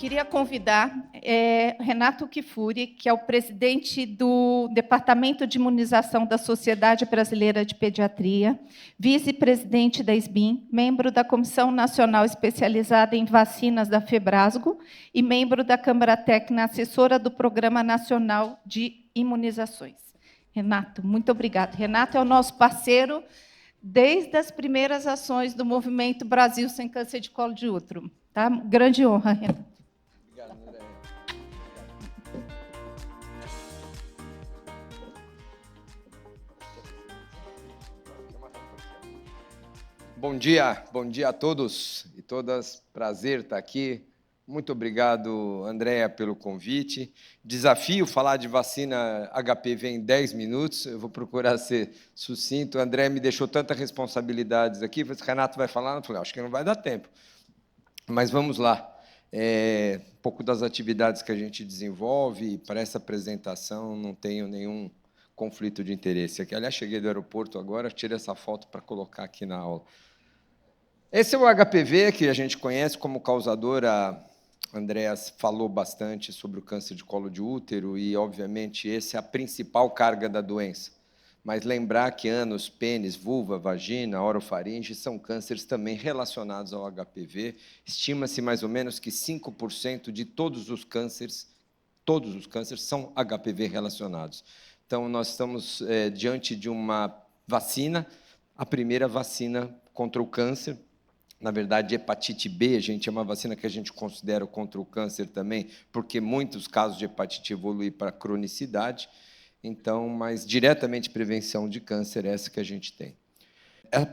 Queria convidar Renato Kifuri, que é o presidente do Departamento de Imunização da Sociedade Brasileira de Pediatria, vice-presidente da SBIM, membro da Comissão Nacional Especializada em Vacinas da FEBRASGO e membro da Câmara Técnica Assessora do Programa Nacional de Imunizações. Renato, muito obrigado. Renato é o nosso parceiro desde as primeiras ações do Movimento Brasil Sem Câncer de Colo de Útero. Tá? Grande honra, Renato. Bom dia a todos e todas. Prazer estar aqui. Muito obrigado, Andréa, pelo convite. Desafio falar de vacina HPV em 10 minutos. Eu vou procurar ser sucinto. O André me deixou tantas responsabilidades aqui. Falei, Renato vai falar? Eu falei, acho que não vai dar tempo. Mas vamos lá. Um pouco das atividades que a gente desenvolve. Para essa apresentação, não tenho nenhum conflito de interesse aqui. Aliás, cheguei do aeroporto agora, tirei essa foto para colocar aqui na aula. Esse é o HPV, que a gente conhece como causador. A Andréa falou bastante sobre o câncer de colo de útero e, obviamente, essa é a principal carga da doença. Mas lembrar que ânus, pênis, vulva, vagina, orofaringe são cânceres também relacionados ao HPV. Estima-se mais ou menos que 5% de todos os cânceres são HPV relacionados. Então, nós estamos diante de uma vacina, a primeira vacina contra o câncer. Na verdade, hepatite B, gente, é uma vacina que a gente considera contra o câncer também, porque muitos casos de hepatite evoluem para cronicidade. Então, mas diretamente prevenção de câncer, essa que a gente tem. A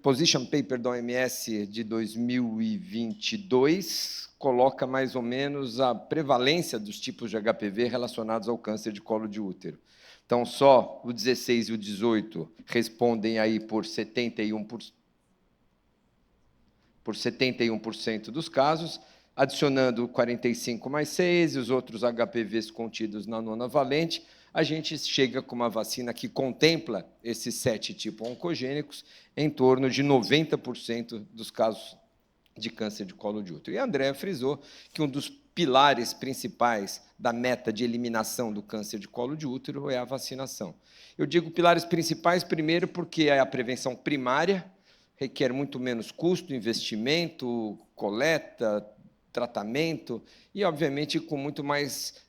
Position Paper da OMS de 2022 coloca mais ou menos a prevalência dos tipos de HPV relacionados ao câncer de colo de útero. Então, só o 16 e o 18 respondem aí por 71% dos casos, adicionando 45 mais 6 e os outros HPVs contidos na nona valente, a gente chega com uma vacina que contempla esses 7 tipos oncogênicos em torno de 90% dos casos de câncer de colo de útero. E a Andréa frisou que um dos pilares principais da meta de eliminação do câncer de colo de útero é a vacinação. Eu digo pilares principais, primeiro, porque é a prevenção primária, requer muito menos custo, investimento, coleta, tratamento e, obviamente, com muito mais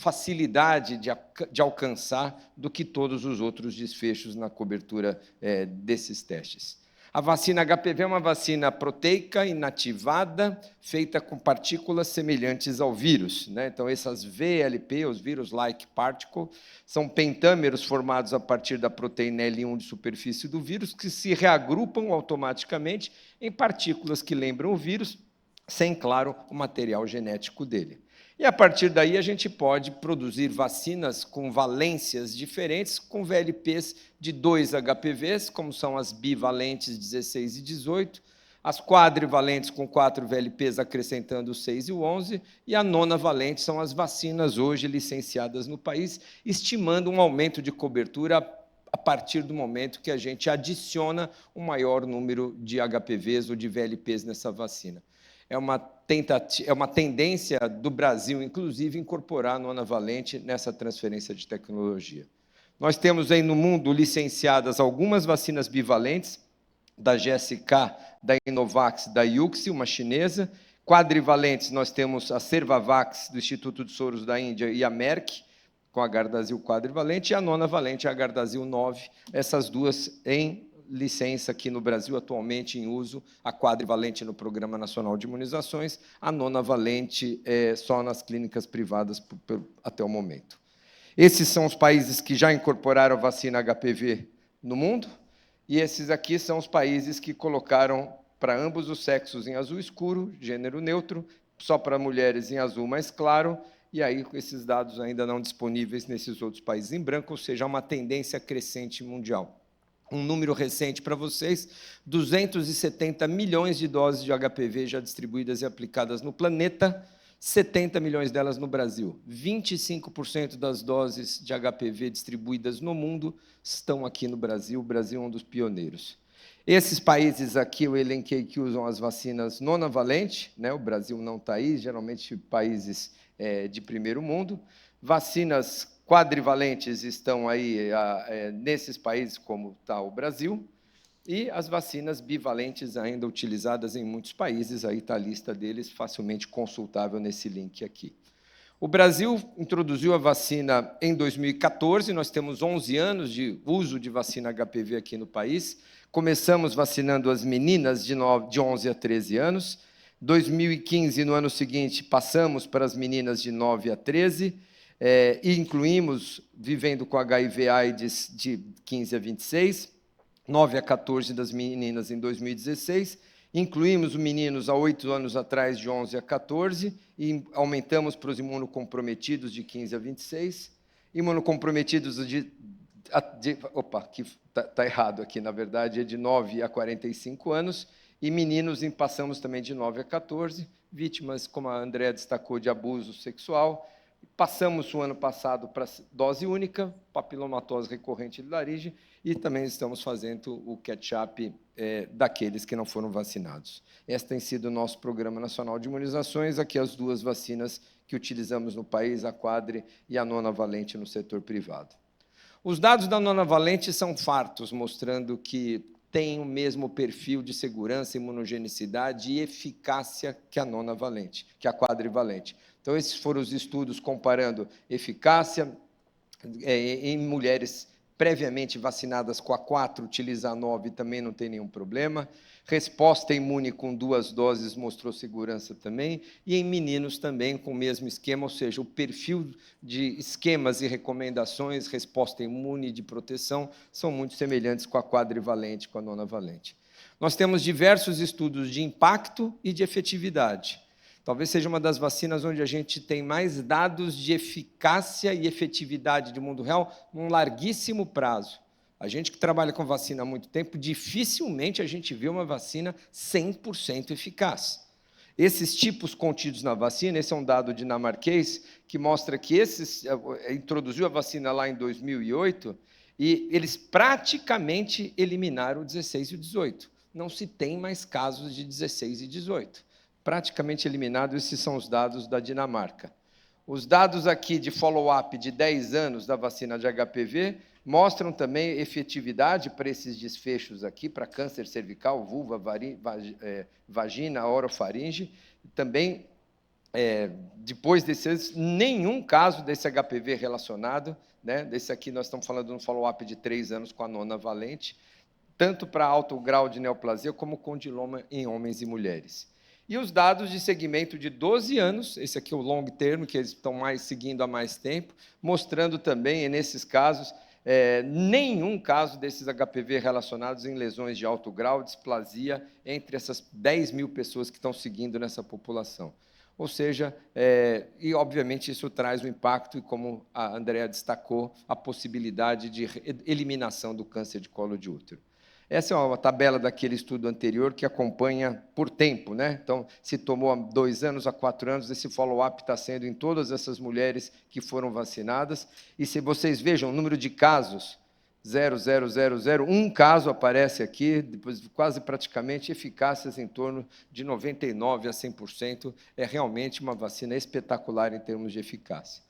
facilidade de alcançar do que todos os outros desfechos na cobertura desses testes. A vacina HPV é uma vacina proteica inativada, feita com partículas semelhantes ao vírus, né? Então, essas VLP, os Virus-like Particle, são pentâmeros formados a partir da proteína L1 de superfície do vírus, que se reagrupam automaticamente em partículas que lembram o vírus, sem, claro, o material genético dele. E, a partir daí, a gente pode produzir vacinas com valências diferentes, com VLPs de 2 HPVs, como são as bivalentes 16 e 18, as quadrivalentes com 4 VLPs, acrescentando o 6 e o 11, e a nona valente são as vacinas hoje licenciadas no país, estimando um aumento de cobertura a partir do momento que a gente adiciona um maior número de HPVs ou de VLPs nessa vacina. É uma tendência do Brasil, inclusive, incorporar a nona valente nessa transferência de tecnologia. Nós temos aí no mundo licenciadas algumas vacinas bivalentes, da GSK, da Inovax, da Yuxi, uma chinesa. Quadrivalentes, nós temos a Cervavax, do Instituto de Soros da Índia, e a Merck, com a Gardasil quadrivalente, e a nona valente, a Gardasil 9, essas duas em licença aqui no Brasil, atualmente em uso, a quadrivalente no Programa Nacional de Imunizações, a nona valente só nas clínicas privadas até o momento. Esses são os países que já incorporaram a vacina HPV no mundo, e esses aqui são os países que colocaram para ambos os sexos em azul escuro, gênero neutro, só para mulheres em azul mais claro, e aí com esses dados ainda não disponíveis nesses outros países em branco, ou seja, uma tendência crescente mundial. Um número recente para vocês, 270 milhões de doses de HPV já distribuídas e aplicadas no planeta, 70 milhões delas no Brasil. 25% das doses de HPV distribuídas no mundo estão aqui no Brasil. O Brasil é um dos pioneiros. Esses países aqui eu elenquei que usam as vacinas nonavalente, né? O Brasil não está aí, geralmente países de primeiro mundo. Vacinas quadrivalentes estão aí nesses países, como está o Brasil, e as vacinas bivalentes ainda utilizadas em muitos países, aí está a lista deles, facilmente consultável nesse link aqui. O Brasil introduziu a vacina em 2014, nós temos 11 anos de uso de vacina HPV aqui no país. Começamos vacinando as meninas de 11 a 13 anos. 2015, no ano seguinte, passamos para as meninas de 9 a 13, e incluímos vivendo com HIV/AIDS de 15 a 26, 9 a 14 das meninas em 2016, incluímos os meninos há 8 anos atrás, de 11 a 14, e aumentamos para os imunocomprometidos de 15 a 26, imunocomprometidos opa, que está errado aqui, na verdade, é de 9 a 45 anos, e meninos passamos também de 9 a 14, vítimas, como a Andréa destacou, de abuso sexual. Passamos o ano passado para dose única, papilomatose recorrente de laringe, e também estamos fazendo o catch-up daqueles que não foram vacinados. Este tem sido o nosso Programa Nacional de Imunizações, aqui as duas vacinas que utilizamos no país, a quadri e a nonavalente no setor privado. Os dados da nonavalente são fartos, mostrando que tem o mesmo perfil de segurança, imunogenicidade e eficácia que a nonavalente, que a quadrivalente. Então, esses foram os estudos comparando eficácia em mulheres previamente vacinadas com a 4, utilizar a 9 também não tem nenhum problema. Resposta imune com 2 doses mostrou segurança também. E em meninos também com o mesmo esquema, ou seja, o perfil de esquemas e recomendações, resposta imune de proteção, são muito semelhantes com a quadrivalente, com a nonavalente. Nós temos diversos estudos de impacto e de efetividade. Talvez seja uma das vacinas onde a gente tem mais dados de eficácia e efetividade de mundo real num larguíssimo prazo. A gente que trabalha com vacina há muito tempo, dificilmente a gente vê uma vacina 100% eficaz. Esses tipos contidos na vacina, esse é um dado dinamarquês, que mostra que introduziu a vacina lá em 2008, e eles praticamente eliminaram o 16 e o 18. Não se tem mais casos de 16 e 18. Praticamente eliminado, esses são os dados da Dinamarca. Os dados aqui de follow-up de 10 anos da vacina de HPV mostram também efetividade para esses desfechos aqui, para câncer cervical, vulva, vagina, orofaringe. Também, depois desses, nenhum caso desse HPV relacionado, né? Desse aqui nós estamos falando de um follow-up de 3 anos com a nonavalente, tanto para alto grau de neoplasia como condiloma em homens e mulheres. E os dados de segmento de 12 anos, esse aqui é o long term, que eles estão seguindo há mais tempo, mostrando também, nesses casos, nenhum caso desses HPV relacionados em lesões de alto grau, displasia, entre essas 10 mil pessoas que estão seguindo nessa população. Ou seja, e obviamente isso traz o impacto, e como a Andréa destacou, a possibilidade de eliminação do câncer de colo de útero. Essa é uma tabela daquele estudo anterior que acompanha por tempo, né? Então, se tomou há 2 anos, há 4 anos, esse follow-up está sendo em todas essas mulheres que foram vacinadas. E se vocês vejam o número de casos, 0,0001 um caso aparece aqui, depois quase praticamente eficácias em torno de 99% a 100%. É realmente uma vacina espetacular em termos de eficácia.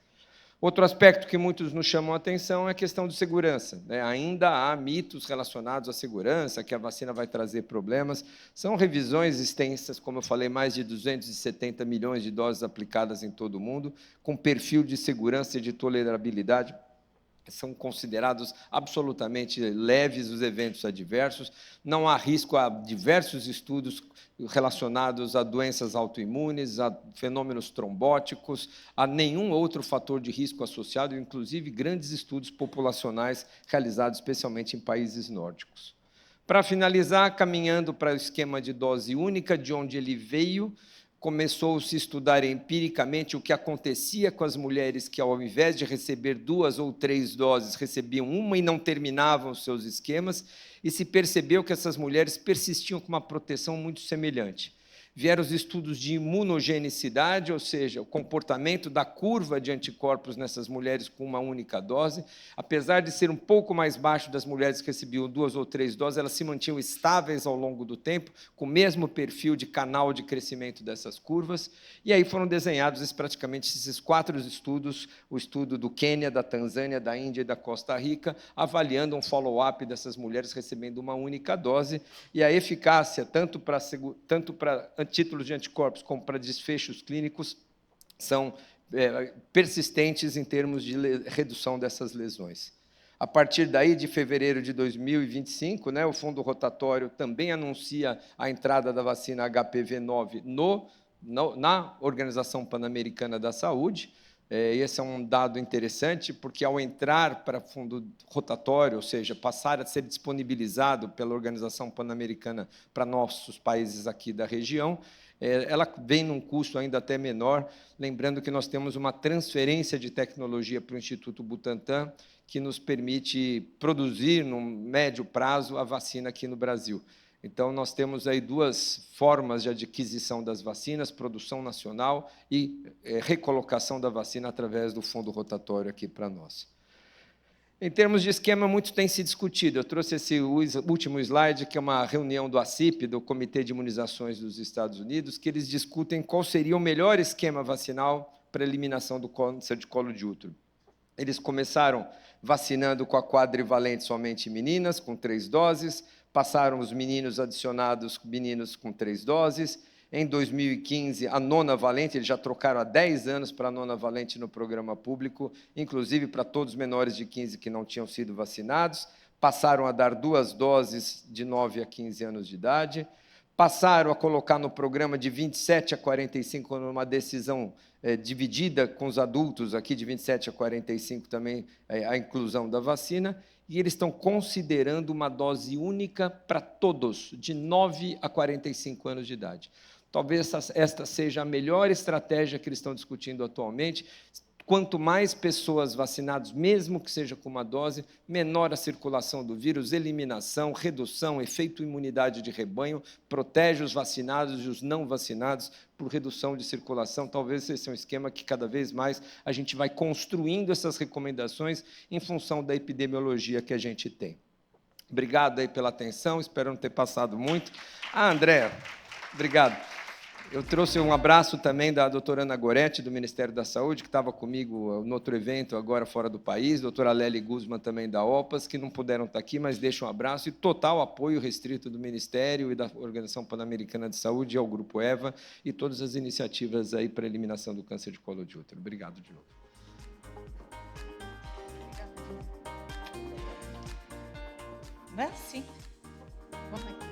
Outro aspecto que muitos nos chamam a atenção é a questão de segurança, né? Ainda há mitos relacionados à segurança, que a vacina vai trazer problemas. São revisões extensas, como eu falei, mais de 270 milhões de doses aplicadas em todo o mundo, com perfil de segurança e de tolerabilidade. São considerados absolutamente leves os eventos adversos, não há risco, há diversos estudos relacionados a doenças autoimunes, a fenômenos trombóticos, a nenhum outro fator de risco associado, inclusive grandes estudos populacionais realizados especialmente em países nórdicos. Para finalizar, caminhando para o esquema de dose única, de onde ele veio, começou-se a estudar empiricamente o que acontecia com as mulheres que, ao invés de receber 2 ou 3 doses, recebiam uma e não terminavam os seus esquemas, e se percebeu que essas mulheres persistiam com uma proteção muito semelhante. Vieram os estudos de imunogenicidade, ou seja, o comportamento da curva de anticorpos nessas mulheres com uma única dose. Apesar de ser um pouco mais baixo das mulheres que recebiam 2 ou 3 doses, elas se mantinham estáveis ao longo do tempo, com o mesmo perfil de canal de crescimento dessas curvas. E aí foram desenhados praticamente esses 4 estudos, o estudo do Quênia, da Tanzânia, da Índia e da Costa Rica, avaliando um follow-up dessas mulheres recebendo uma única dose, e a eficácia, tanto para títulos de anticorpos como para desfechos clínicos, são persistentes em termos de redução dessas lesões. A partir daí, de fevereiro de 2025, o Fundo Rotatório também anuncia a entrada da vacina HPV-9 na Organização Pan-Americana da Saúde. Esse é um dado interessante, porque, ao entrar para fundo rotatório, ou seja, passar a ser disponibilizado pela Organização Pan-Americana para nossos países aqui da região, ela vem num custo ainda até menor, lembrando que nós temos uma transferência de tecnologia para o Instituto Butantan, que nos permite produzir, no médio prazo, a vacina aqui no Brasil. Então, nós temos aí 2 formas de adquisição das vacinas: produção nacional e recolocação da vacina através do fundo rotatório aqui para nós. Em termos de esquema, muito tem se discutido. Eu trouxe esse último slide, que é uma reunião do ACIP, do Comitê de Imunizações dos Estados Unidos, que eles discutem qual seria o melhor esquema vacinal para a eliminação do câncer de colo de útero. Eles começaram vacinando com a quadrivalente somente meninas, com 3 doses, passaram os meninos adicionados, meninos com 3 doses. Em 2015, a nona valente, eles já trocaram há 10 anos para a nona valente no programa público, inclusive para todos os menores de 15 que não tinham sido vacinados. Passaram a dar 2 doses de 9 a 15 anos de idade. Passaram a colocar no programa de 27 a 45, numa decisão dividida com os adultos, aqui de 27 a 45 também, a inclusão da vacina. E eles estão considerando uma dose única para todos, de 9 a 45 anos de idade. Talvez esta seja a melhor estratégia que eles estão discutindo atualmente. Quanto mais pessoas vacinadas, mesmo que seja com uma dose, menor a circulação do vírus, eliminação, redução, efeito imunidade de rebanho, protege os vacinados e os não vacinados por redução de circulação. Talvez esse seja um esquema que, cada vez mais, a gente vai construindo essas recomendações em função da epidemiologia que a gente tem. Obrigado aí pela atenção, espero não ter passado muito. Andréa, obrigado. Eu trouxe um abraço também da doutora Ana Goretti, do Ministério da Saúde, que estava comigo no outro evento, agora fora do país, doutora Lélia Guzman, também da OPAS, que não puderam estar aqui, mas deixo um abraço e total apoio restrito do Ministério e da Organização Pan-Americana de Saúde, ao Grupo EVA, e todas as iniciativas aí para a eliminação do câncer de colo de útero. Obrigado de novo. Não é assim. Vamos aqui.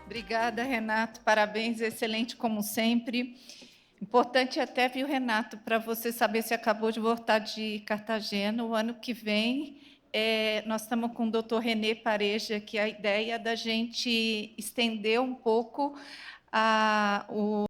Obrigada, Renato. Parabéns, excelente como sempre. Importante até, viu, Renato, para você saber se acabou de voltar de Cartagena. O ano que vem, nós estamos com o doutor René Pareja, que a ideia da gente estender um pouco o